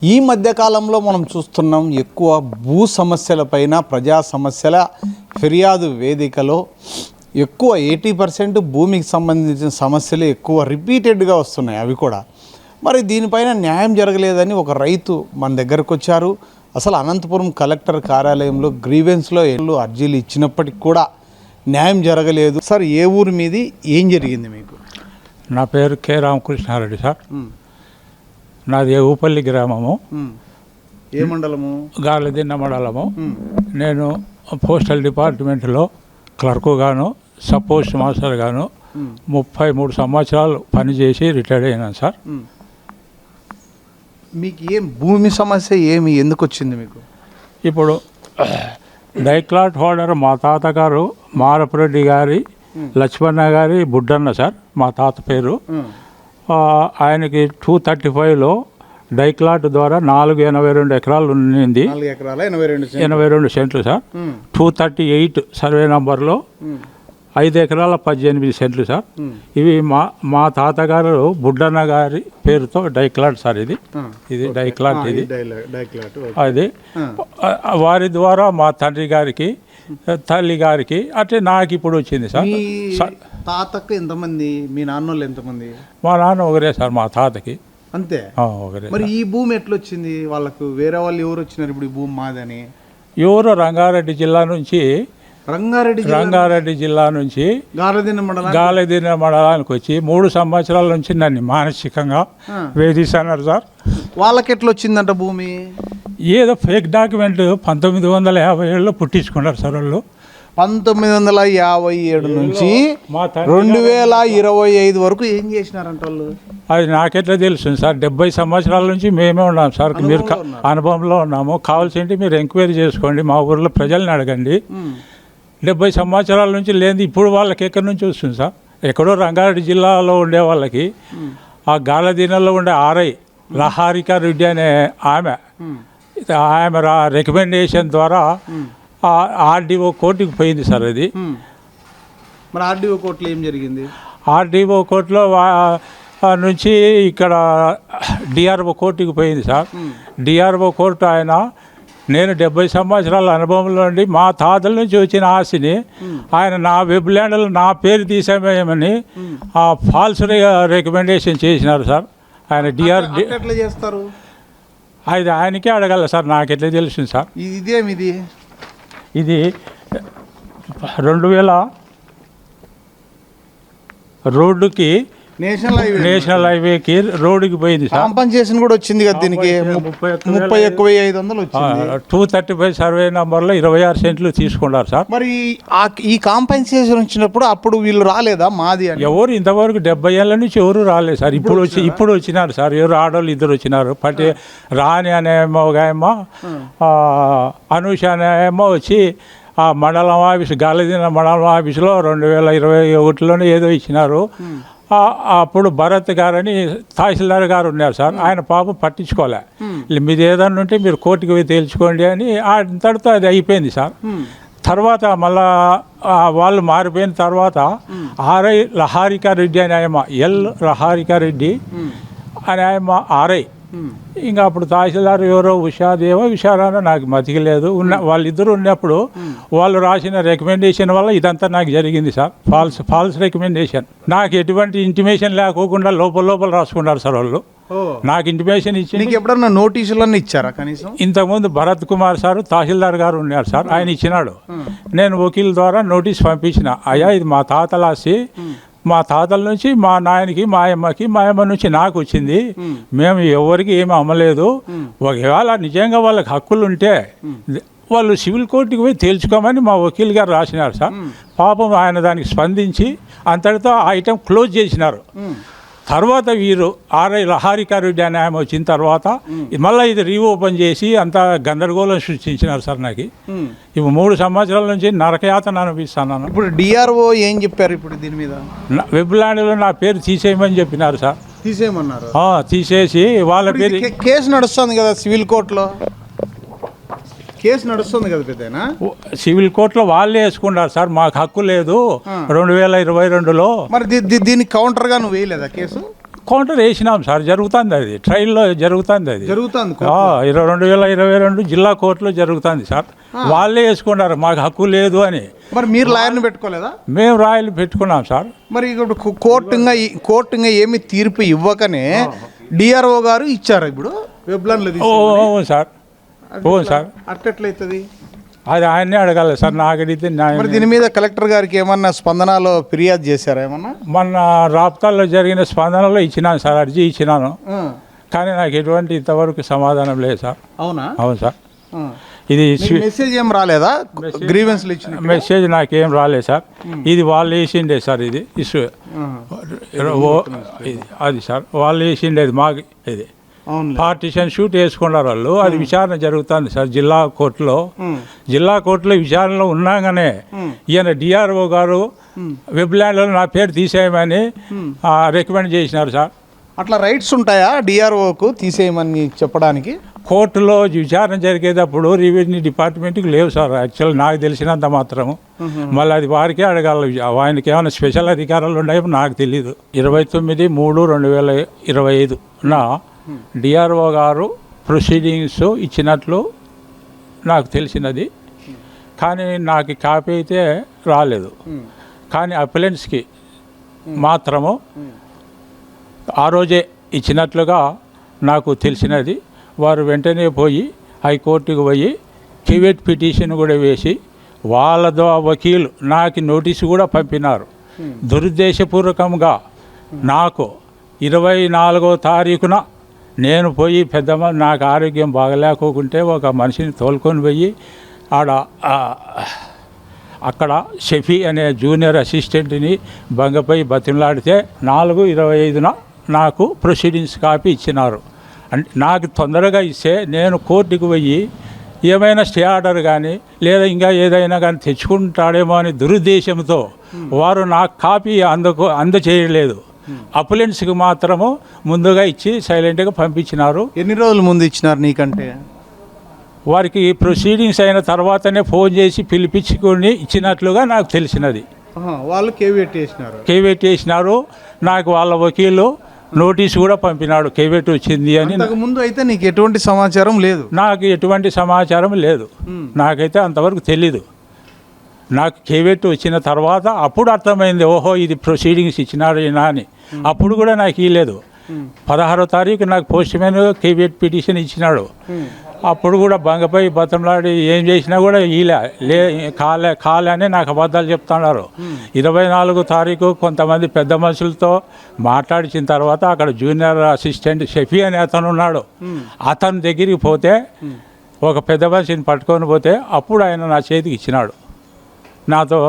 ఈ మధ్య కాలంలో మనం చూస్తున్నాం ఎక్కువ భూ సమస్యలపైన ప్రజా సమస్యల ఫిర్యాదు వేదికలో ఎక్కువ 80% భూమికి సంబంధించిన సమస్యలు ఎక్కువ రిపీటెడ్గా వస్తున్నాయి. అవి కూడా మరి దీనిపైన న్యాయం జరగలేదని ఒక రైతు మన దగ్గరకు వచ్చారు. అసలు అనంతపురం కలెక్టర్ కార్యాలయంలో గ్రీవెన్స్లో అర్జీలు ఇచ్చినప్పటికి కూడా న్యాయం జరగలేదు. సార్, ఏ ఊరి మీది, ఏం జరిగింది మీకు? నా పేరు కె రామకృష్ణారెడ్డి సార్. నాది ఊపల్లి గ్రామము. ఏ మండలము? గాలిదిన్న మండలము. నేను పోస్టల్ డిపార్ట్మెంట్లో క్లర్కుగాను, సబ్ పోస్ట్ మాస్టర్ గాను 33 సంవత్సరాలు పనిచేసి రిటైర్డ్ అయినాను సార్. మీకు ఏం భూమి సమస్య ఏమి, ఎందుకు వచ్చింది మీకు? ఇప్పుడు డైక్లాట్ హోల్డర్ మా తాతగారు మారపురెడ్డి గారి లక్ష్మణ గారి బుడ్డన్న సార్, మా తాత పేరు. ఆయనకి 235లో డైక్లాట్ ద్వారా 482 ఎకరాలు ఉన్నింది. 82 సెంట్లు సార్. 238 సర్వే నంబర్లో 5 ఎకరాల 18 సెంట్లు సార్. ఇవి మా తాతగారు బుడ్డన్న గారి పేరుతో డైక్లాట్ సార్. ఇది డైక్లాట్. ఇది అది వారి ద్వారా మా తండ్రి గారికి, తల్లి గారికి, అంటే నాకు ఇప్పుడు వచ్చింది సార్. తాతకు ఎంతమంది? మీ నాన్నోళ్ళు ఎంతమంది? మా నాన్న ఒకరే సార్, మా తాతకి అంతే ఒకరే. మరి ఈ భూమి ఎట్లొచ్చింది వాళ్ళకు? వేరే వాళ్ళు ఎవరు వచ్చినారు ఇప్పుడు ఈ భూమి మాదని? ఎవరో రంగారెడ్డి జిల్లా నుంచి గాలిదిన్న మండలానికి వచ్చి 3 సంవత్సరాల నుంచి నన్ను మానసికంగా వేధిస్తున్నారు సార్. వాళ్ళకి ఎట్లా వచ్చిందంట భూమి? ఏదో ఫేక్ డాక్యుమెంట్ 1957లో పుట్టించుకున్నారు సార్ వాళ్ళు. 1957 నుంచి 2025 వరకు ఏం చేసినారంట వాళ్ళు? అది నాకెట్లా తెలుసు సార్. 70 సంవత్సరాల నుంచి మేమే ఉన్నాం సార్. మీరు అనుభవంలో ఉన్నాము. కావాల్సింటే మీరు ఎంక్వైరీ చేసుకోండి, మా ఊర్లో ప్రజల్ని అడగండి. 70 సంవత్సరాల నుంచి లేని ఇప్పుడు వాళ్ళకి ఎక్కడి నుంచి వస్తుంది సార్? ఎక్కడో రంగారెడ్డి జిల్లాలో ఉండే వాళ్ళకి ఆ గాలదీనలో ఉండే ఆర్ఐ లహారిక రెడ్డి అనే ఆమె రికమెండేషన్ ద్వారా ఆర్డీఓ కోర్టుకి పోయింది సార్. అది మరి ఆర్డీఓ కోర్టులో ఏం జరిగింది? ఆర్డీఓ కోర్టులో నుంచి ఇక్కడ డిఆర్ఓ కోర్టుకి పోయింది సార్. డిఆర్ఓ కోర్టు ఆయన నేను 70 సంవత్సరాల అనుభవంలో ఉండి మా తాతల నుంచి వచ్చిన ఆస్తిని ఆయన నా వెబ్ ల్యాండ్లో నా పేరు తీసేమని ఫాల్స్ రికమెండేషన్ చేసినారు సార్. ఆయన ఎట్లా చేస్తారు? అది ఆయనకే అడగాల సార్, నాకు ఎట్లా తెలిసింది సార్. ఇదేమిది? ఇది 2000 రోడ్డుకి నేషనల్ హైవేకి రోడ్డుకి పోయింది సార్. కాంపన్సేషన్ కూడా వచ్చింది కదా దీనికి. 30,500 వచ్చింది. 235 సర్వే నంబర్లో 26 సెంట్లు తీసుకున్నారు సార్. మరి ఈ కాంపన్సేషన్ వచ్చినప్పుడు అప్పుడు వీళ్ళు రాలేదా మాది? ఎవరు ఇంతవరకు 70 ఏళ్ళ నుంచి ఎవరు రాలేదు సార్. ఇప్పుడు వచ్చినారు సార్. ఎవరు ఆడవాళ్ళు 2 వచ్చినారు. రాణి అనేమో ఏమో, అనూష అనేమో వచ్చి ఆ మండలం ఆఫీసు గాలిదిన్న మండలం ఆఫీసులో 2021లోనే ఏదో ఇచ్చినారు. అప్పుడు భరత్ గారని తహసీల్దార్ గారు ఉన్నారు సార్. ఆయన పాపం పట్టించుకోలే. మీది ఏదన్నా ఉంటే మీరు కోర్టుకి పోయి తేల్చుకోండి అని అంతటితో అది అయిపోయింది సార్. తర్వాత మళ్ళా వాళ్ళు మారిపోయిన తర్వాత ఆర్ఐ లహారికా రెడ్డి అని ఆయమ్మ, ఎల్ లహారికా రెడ్డి అని ఆయమ్మ ఆర్ఐ. ఇంకా అప్పుడు తహసీల్దార్ ఎవరో విషారానో నాకు మతికి లేదు. వాళ్ళిద్దరూ ఉన్నప్పుడు వాళ్ళు రాసిన రికమెండేషన్ వల్ల ఇదంతా నాకు జరిగింది సార్. Falls recommendation. నాకు ఎటువంటి ఇంటిమేషన్ లేకోకుండా లోపల రాసుకున్నారు సార్ వాళ్ళు. నాకు ఇంటిమేషన్ ఇచ్చి ఎప్పుడన్నా నోటీసులన్నీ ఇచ్చారా కనీసం? ఇంతకుముందు భరత్ కుమార్ సార్ తహసీల్దార్ గారు ఉన్నారు సార్, ఆయన ఇచ్చినాడు. నేను వకీల్ ద్వారా నోటీస్ పంపించిన, అయ్యా ఇది మా తాతలాసి, మా తాతల నుంచి మా నాయనకి, మా అమ్మ నుంచి నాకు వచ్చింది. మేము ఎవరికి ఏమి అమ్మలేదు. ఒకవేళ నిజంగా వాళ్ళకి హక్కులు ఉంటే వాళ్ళు సివిల్ కోర్టుకి పోయి తేల్చుకోమని మా వకీల్ గారు రాసినారు సార్. పాపం ఆయన దానికి స్పందించి అంతటితో ఆ ఐటెం క్లోజ్ చేసినారు. తర్వాత వీరు ఆర్ఐ లహారికా రెడ్డి అనే ఆమె వచ్చిన తర్వాత మళ్ళీ ఇది రీఓపెన్ చేసి అంతా గందరగోళం సృష్టించినారు సార్. నాకు ఇప్పుడు 3 సంవత్సరాల నుంచి నరకయాతన అనిపిస్తున్నాను. ఇప్పుడు డిఆర్ఓ ఏం చెప్పారు ఇప్పుడు దీని మీద? వెబ్ ల్యాండ్లో నా పేరు తీసేయమని చెప్పినారు సార్. తీసేయమన్నారు. తీసేసి వాళ్ళ పేరు కేసు నడుస్తుంది కదా సివిల్ కోర్టులో. కేసు నడుస్తుంది కదా పెద్దనా? సివిల్ కోర్టులో వాళ్ళే వేసుకున్నారు సార్. మాకు హక్కు లేదు 2022లో. మరి దీనికి కౌంటర్గా నువ్వు వేయలేదా కేసు? కౌంటర్ వేసినాం సార్, జరుగుతుంది అది, ట్రయల్లో జరుగుతుంది అది, జరుగుతుంది 2022 జిల్లా కోర్టులో జరుగుతుంది సార్. వాళ్ళే వేసుకున్నారు మాకు హక్కు లేదు అని. మరి మీరు లాయర్ని పెట్టుకోలేదా? మేము రాయలు పెట్టుకున్నాం సార్. మరి ఇప్పుడు కోర్టుగా ఏమి తీర్పు ఇవ్వకనే డిఆర్ఓ గారు ఇచ్చారు ఇప్పుడు వెబ్లాన్లో. అవును సార్, అవును సార్. అట్లెట్లయితుంది? అది ఆయన్నే అడగాలి సార్, నాకు అడిగితే మరి దీని మీద కలెక్టర్ గారికి ఏమన్నా స్పందనలో ఫిర్యాదు చేశారా ఏమన్నా? మొన్న రాప్తాల్లో జరిగిన స్పందనలో ఇచ్చినాను సార్, అర్జీ ఇచ్చినాను. కానీ నాకు ఎటువంటి ఇంతవరకు సమాధానం లేదు సార్. అవునా? అవును సార్. ఇది మెసేజ్ ఏం రాలేదా? గ్రీవెన్స్లు ఇచ్చిన మెసేజ్ నాకేం రాలేదు సార్. ఇది వాళ్ళు వేసిండే సార్, ఇది ఇష్యూ అది సార్, వాళ్ళు వేసిండేది మాకు. ఇది పార్టీషన్ షూట్ వేసుకున్నారు వాళ్ళు. అది విచారణ జరుగుతుంది సార్ జిల్లా కోర్టులో. జిల్లా కోర్టులో విచారణలో ఉన్నాగానే ఈయన డిఆర్ఓ గారు వెబ్లాండ్లో నా పేరు తీసేయమని రికమెండ్ చేసినారు సార్. అట్లా రైట్స్ ఉంటాయా డిఆర్ఓకు తీసేయమని చెప్పడానికి? కోర్టులో విచారణ జరిగేటప్పుడు రెవెన్యూ డిపార్ట్మెంట్కి లేవు సార్, యాక్చువల్ నాకు తెలిసినంత మాత్రము. మళ్ళీ అది వారికే అడగాలి, ఆయనకి ఏమైనా స్పెషల్ అధికారాలు ఉన్నాయో నాకు తెలీదు. 29/3/2025 డిఆర్ఓ గారు ప్రొసీడింగ్స్ ఇచ్చినట్లు నాకు తెలిసినది. కానీ నాకు కాపీ అయితే రాలేదు. కానీ అప్లెంట్స్కి మాత్రము ఆ రోజే ఇచ్చినట్లుగా నాకు తెలిసినది. వారు వెంటనే పోయి హైకోర్టుకు పోయి కేవేట్ పిటిషన్ కూడా వేసి వాళ్ళ వకీలు నాకు నోటీసు కూడా పంపినారు. దురుద్దేశపూర్వకంగా నాకు 24వ తారీఖున నేను పోయి నాకు ఆరోగ్యం బాగలేకోకుంటే ఒక మనిషిని తోలుకొని పోయి అక్కడ షఫీ అనే జూనియర్ అసిస్టెంట్ని బంగపై బతిమలాడితే 4/25 నాకు ప్రొసీడింగ్స్ కాపీ ఇచ్చినారు. అంటే నాకు తొందరగా ఇస్తే నేను కోర్టుకు పోయి ఏమైనా స్టే ఆర్డర్ కానీ లేదా ఇంకా ఏదైనా కానీ తెచ్చుకుంటాడేమో అని దురుద్దేశంతో వారు నాకు కాపీ అందచేయలేదు. అప్లెంట్స్కి మాత్రము ముందుగా ఇచ్చి సైలెంట్గా పంపించినారు. ఎన్ని రోజుల ముందు ఇచ్చినారు నీకంటే? వారికి ప్రొసీడింగ్స్ అయిన తర్వాతనే ఫోన్ చేసి పిలిపించుకొని ఇచ్చినట్లుగా నాకు తెలిసినది. వాళ్ళు కేవేట్ చేసినారు. నాకు వాళ్ళ వకీలు నోటీసు కూడా పంపినాడు కేవేట్ వచ్చింది అని. ముందు అయితే నీకు ఎటువంటి సమాచారం లేదు? నాకు ఎటువంటి సమాచారం లేదు, నాకైతే అంతవరకు తెలీదు. నాకు కేవేట్ వచ్చిన తర్వాత అప్పుడు అర్థమైంది, ఓహో ఇది ప్రొసీడింగ్స్ ఇచ్చినాడు ఈయన అని. అప్పుడు కూడా నాకు ఇవ్వలేదు. 16వ తారీఖు నాకు పోస్ట్ మ్యాన్ కేవేట్ పిటిషన్ ఇచ్చినాడు. అప్పుడు కూడా బంగపై బతంలాడి ఏం చేసినా కూడా కాలే అని నాకు అబద్ధాలు చెప్తున్నారు. 24వ తారీఖు కొంతమంది పెద్ద మనుషులతో మాట్లాడించిన తర్వాత అక్కడ జూనియర్ అసిస్టెంట్ షఫీ అని అతను ఉన్నాడు. అతని దగ్గరికి పోతే ఒక పెద్ద మనిషిని పట్టుకొని పోతే అప్పుడు ఆయన నా చేతికి ఇచ్చినాడు. నాతో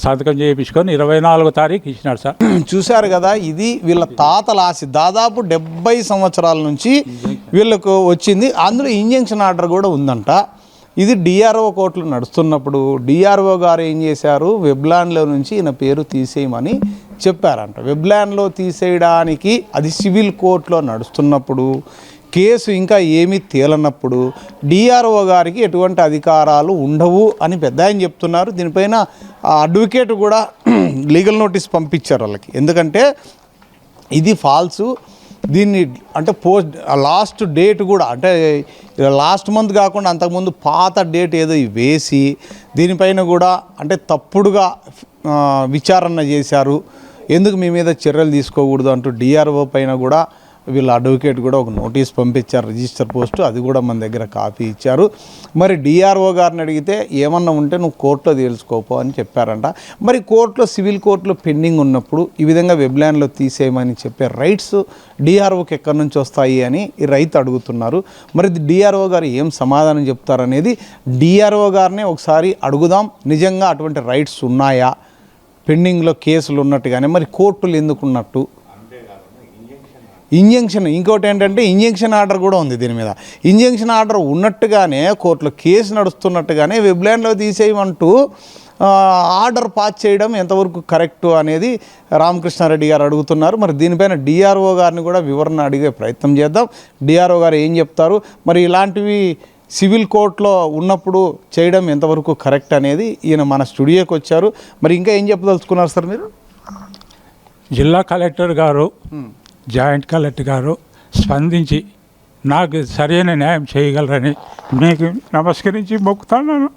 సంతకం చేయించుకొని 24వ తారీఖు ఇచ్చినాడు సార్. చూశారు కదా, ఇది వీళ్ళ తాతల ఆశ. దాదాపు 70 సంవత్సరాల నుంచి వీళ్ళకు వచ్చింది. అందులో ఇంజంక్షన్ ఆర్డర్ కూడా ఉందంట. ఇది డిఆర్ఓ కోర్టులో నడుస్తున్నప్పుడు డిఆర్ఓ గారు ఏం చేశారు, వెబ్లాండ్లో నుంచి ఈయన పేరు తీసేయమని చెప్పారంట. వెబ్లాండ్లో తీసేయడానికి అది సివిల్ కోర్టులో నడుస్తున్నప్పుడు కేసు ఇంకా ఏమీ తేలనప్పుడు డిఆర్ఓ గారికి ఎటువంటి అధికారాలు ఉండవు అని పెద్ద ఆయన చెప్తున్నారు. దీనిపైన అడ్వకేట్ కూడా లీగల్ నోటీస్ పంపించారు వాళ్ళకి. ఎందుకంటే ఇది ఫాల్సు. దీన్ని అంటే లాస్ట్ డేట్ కూడా అంటే లాస్ట్ మంత్ కాకుండా అంతకుముందు పాత డేట్ ఏదో వేసి దీనిపైన కూడా అంటే తప్పుడుగా విచారణ చేశారు. ఎందుకు మీ మీద చర్యలు తీసుకోకూడదు అంటూ డిఆర్ఓ పైన కూడా వీళ్ళ అడ్వకేట్ కూడా ఒక నోటీస్ పంపించారు, రిజిస్టర్ పోస్టు. అది కూడా మన దగ్గర కాపీ ఇచ్చారు. మరి డిఆర్ఓ గారిని అడిగితే ఏమన్నా ఉంటే నువ్వు కోర్టులో తేల్చుకోపో అని చెప్పారంట. మరి కోర్టులో సివిల్ కోర్టులో పెండింగ్ ఉన్నప్పుడు ఈ విధంగా వెబ్లాండ్లో తీసేయమని చెప్పే రైట్స్ డిఆర్ఓకి ఎక్కడి నుంచి వస్తాయి అని ఈ రైతు అడుగుతున్నారు. మరి డిఆర్ఓ గారు ఏం సమాధానం చెప్తారనేది డిఆర్ఓ గారినే ఒకసారి అడుగుదాం. నిజంగా అటువంటి రైట్స్ ఉన్నాయా, పెండింగ్లో కేసులు ఉన్నట్టుగానే మరి కోర్టులు ఎందుకున్నట్టు? ఇంజంక్షన్ ఇంకోటి ఏంటంటే ఇంజంక్షన్ ఆర్డర్ కూడా ఉంది దీని మీద. ఇంజంక్షన్ ఆర్డర్ ఉన్నట్టుగానే కోర్టులో కేసు నడుస్తున్నట్టుగానే వెబ్లాండ్లో తీసేయమంటూ ఆర్డర్ పాస్ చేయడం ఎంతవరకు కరెక్టు అనేది రామకృష్ణారెడ్డి గారు అడుగుతున్నారు. మరి దీనిపైన డిఆర్ఓ గారిని కూడా వివరణ అడిగే ప్రయత్నం చేద్దాం. డిఆర్ఓ గారు ఏం చెప్తారు, మరి ఇలాంటివి సివిల్ కోర్టులో ఉన్నప్పుడు చేయడం ఎంతవరకు కరెక్ట్ అనేది ఈయన మన స్టూడియోకి వచ్చారు. మరి ఇంకా ఏం చెప్పదలుచుకున్నారు సార్ మీరు? జిల్లా కలెక్టర్ గారు జాయింట్ కలెక్టర్ గారు స్పందించి నాకు సరైన న్యాయం చేయగలరని మీకు నమస్కరించి మొక్కుతున్నాను.